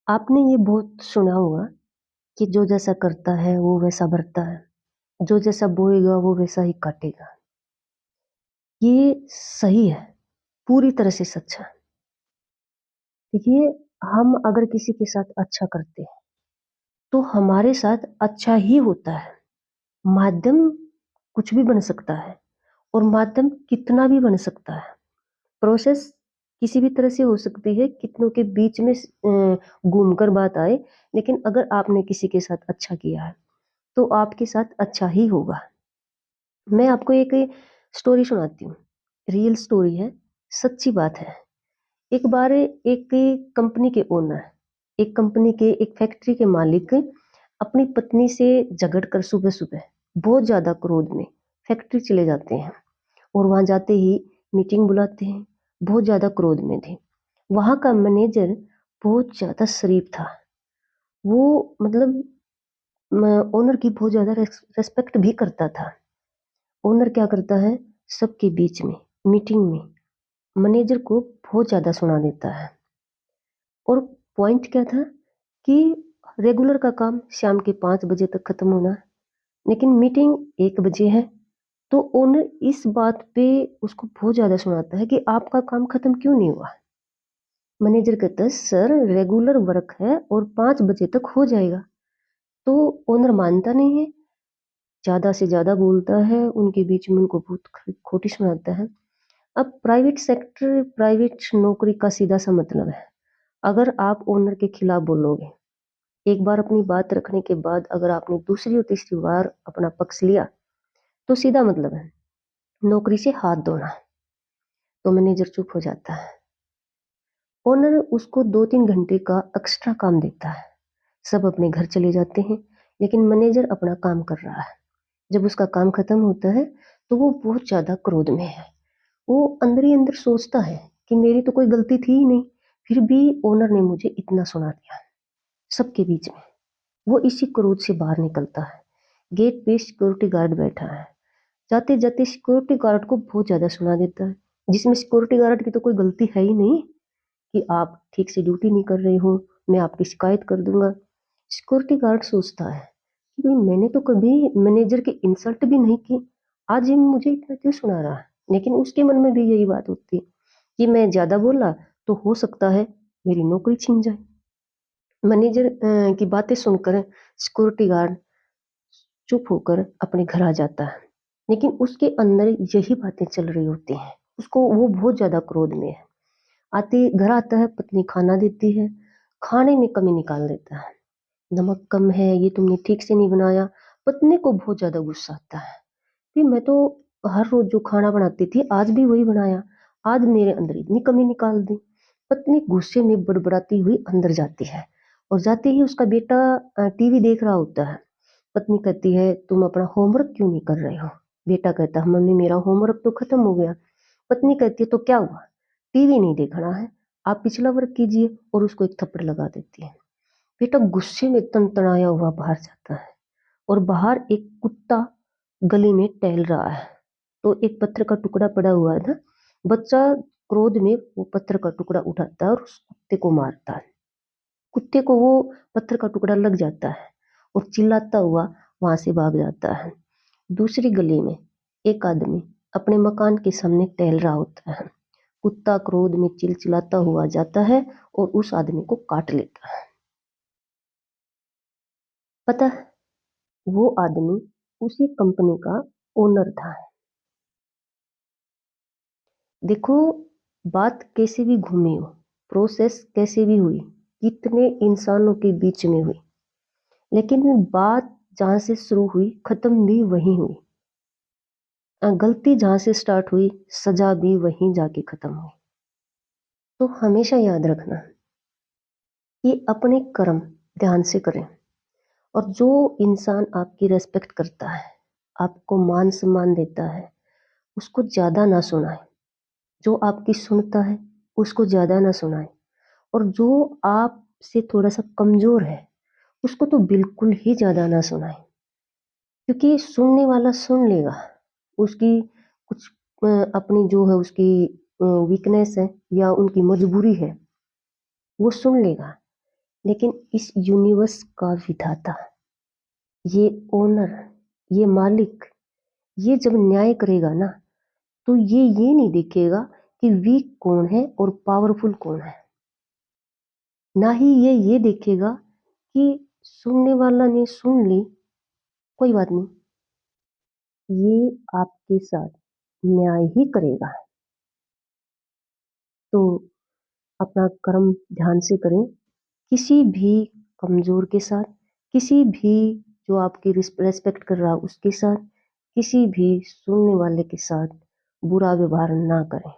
आपने ये बहुत सुना होगा कि जो जैसा करता है वो वैसा भरता है, जो जैसा बोएगा वो वैसा ही काटेगा। ये सही है, पूरी तरह से सच है। देखिए, हम अगर किसी के साथ अच्छा करते हैं, तो हमारे साथ अच्छा ही होता है। माध्यम कुछ भी बन सकता है और माध्यम कितना भी बन सकता है। प्रोसेस किसी भी तरह से हो सकती है, कितनों के बीच में घूमकर बात आए, लेकिन अगर आपने किसी के साथ अच्छा किया है, तो आपके साथ अच्छा ही होगा। मैं आपको एक स्टोरी सुनाती हूँ। रियल स्टोरी है, सच्ची बात है। एक बार एक कंपनी के ओनर, एक कंपनी के एक फैक्ट्री के मालिक अपनी पत्नी से झगड़ कर सुबह-सुबह बहुत ज़्यादा क्रोध में फैक्ट्री चले जाते हैं और वहाँ जाते ही मीटिंग बुलाते हैं। बहुत ज़्यादा क्रोध में थे। वहाँ का मैनेजर बहुत ज़्यादा शरीफ था। वो मतलब ओनर की बहुत ज़्यादा रिस्पेक्ट भी करता था। ओनर क्या करता है, सबके बीच में मीटिंग में मैनेजर को बहुत ज़्यादा सुना देता है। और पॉइंट क्या था कि रेगुलर का काम शाम के 5 बजे तक खत्म होना है, लेकिन मीटिंग 1 बजे है। तो ओनर इस बात पे उसको बहुत ज़्यादा सुनाता है कि आपका काम खत्म क्यों नहीं हुआ। मैनेजर कहता है सर रेगुलर वर्क है और 5 बजे तक हो जाएगा। तो ओनर मानता नहीं है, ज़्यादा से ज़्यादा बोलता है, उनके बीच में उनको बहुत खोटी सुनाता है। अब प्राइवेट सेक्टर, प्राइवेट नौकरी का सीधा सा मतलब है, अगर आप ओनर के खिलाफ बोलोगे, एक बार अपनी बात रखने के बाद अगर आपने दूसरी और तीसरी बार अपना पक्ष लिया, तो सीधा मतलब है नौकरी से हाथ धोना। तो मैनेजर चुप हो जाता है। ओनर उसको 2-3 घंटे का एक्स्ट्रा काम देता है। सब अपने घर चले जाते हैं, लेकिन मैनेजर अपना काम कर रहा है। जब उसका काम खत्म होता है, तो वो बहुत ज़्यादा क्रोध में है। वो अंदर ही अंदर सोचता है कि मेरी तो कोई गलती थी ही नहीं, फिर भी ओनर ने मुझे इतना सुना दिया सबके बीच में। वो इसी क्रोध से बाहर निकलता है। गेट पे सिक्योरिटी गार्ड बैठा है। जाते जाते सिक्योरिटी गार्ड को बहुत ज्यादा सुना देता है, जिसमें सिक्योरिटी गार्ड की तो कोई गलती है ही नहीं कि आप ठीक से ड्यूटी नहीं कर रहे हो, मैं आपकी शिकायत कर दूंगा। सिक्योरिटी गार्ड सोचता है कि भाई मैंने तो कभी मैनेजर की इंसल्ट भी नहीं की, आज ये मुझे इतना क्यों सुना रहा है। लेकिन उसके मन में भी यही बात होती है कि मैं ज्यादा बोला तो हो सकता है मेरी नौकरी छिन जाए। मैनेजर की बातें सुनकर सिक्योरिटी गार्ड चुप होकर अपने घर आ जाता है, लेकिन उसके अंदर यही बातें चल रही होती हैं। उसको वो बहुत ज्यादा क्रोध में है। आते घर आता है, पत्नी खाना देती है, खाने में कमी निकाल देता है। नमक कम है, ये तुमने ठीक से नहीं बनाया। पत्नी को बहुत ज्यादा गुस्सा आता है कि मैं तो हर रोज जो खाना बनाती थी आज भी वही बनाया, आज मेरे अंदर इतनी कमी निकाल दी। पत्नी गुस्से में बड़बड़ाती हुई अंदर जाती है और जाते ही उसका बेटा टीवी देख रहा होता है। पत्नी कहती है तुम अपना होमवर्क क्यों नहीं कर रहे हो। बेटा कहता है मम्मी मेरा होमवर्क तो खत्म हो गया। पत्नी कहती है तो क्या हुआ, टीवी नहीं देखना है, आप पिछला वर्क कीजिए, और उसको एक थप्पड़ लगा देती है। बेटा गुस्से में तनतनाया हुआ बाहर जाता है और बाहर एक कुत्ता गली में टहल रहा है। तो एक पत्थर का टुकड़ा पड़ा हुआ था। बच्चा क्रोध में वो पत्थर का टुकड़ा उठाता है और उस कुत्ते को मारता है। कुत्ते को वो पत्थर का टुकड़ा लग जाता है और चिल्लाता हुआ वहां से भाग जाता है। दूसरी गली में एक आदमी अपने मकान के सामने टहल रहा होता है। कुत्ता क्रोध में चिलचिलाता हुआ जाता है और उस आदमी को काट लेता है। पता है, वो आदमी उसी कंपनी का ओनर था। देखो, बात कैसे भी घूमी हो, प्रोसेस कैसे भी हुई, कितने इंसानों के बीच में हुई, लेकिन बात जहां से शुरू हुई खत्म भी वहीं हुई। गलती जहां से स्टार्ट हुई सजा भी वहीं जाके खत्म हुई। तो हमेशा याद रखना कि अपने कर्म ध्यान से करें, और जो इंसान आपकी रेस्पेक्ट करता है, आपको मान सम्मान देता है, उसको ज्यादा ना सुनाए। जो आपकी सुनता है उसको ज्यादा ना सुनाए, और जो आपसे थोड़ा सा कमजोर है उसको तो बिल्कुल ही ज्यादा ना सुनाए। क्योंकि सुनने वाला सुन लेगा, उसकी कुछ अपनी जो है उसकी वीकनेस है या उनकी मजबूरी है, वो सुन लेगा। लेकिन इस यूनिवर्स का विधाता, ये ओनर, ये मालिक, ये जब न्याय करेगा ना, तो ये नहीं देखेगा कि वीक कौन है और पावरफुल कौन है। ना ही ये देखेगा कि सुनने वाला ने सुन ली, कोई बात नहीं, ये आपके साथ न्याय ही करेगा। तो अपना कर्म ध्यान से करें। किसी भी कमजोर के साथ, किसी भी जो आपकी रेस्पेक्ट कर रहा उसके साथ, किसी भी सुनने वाले के साथ बुरा व्यवहार ना करें।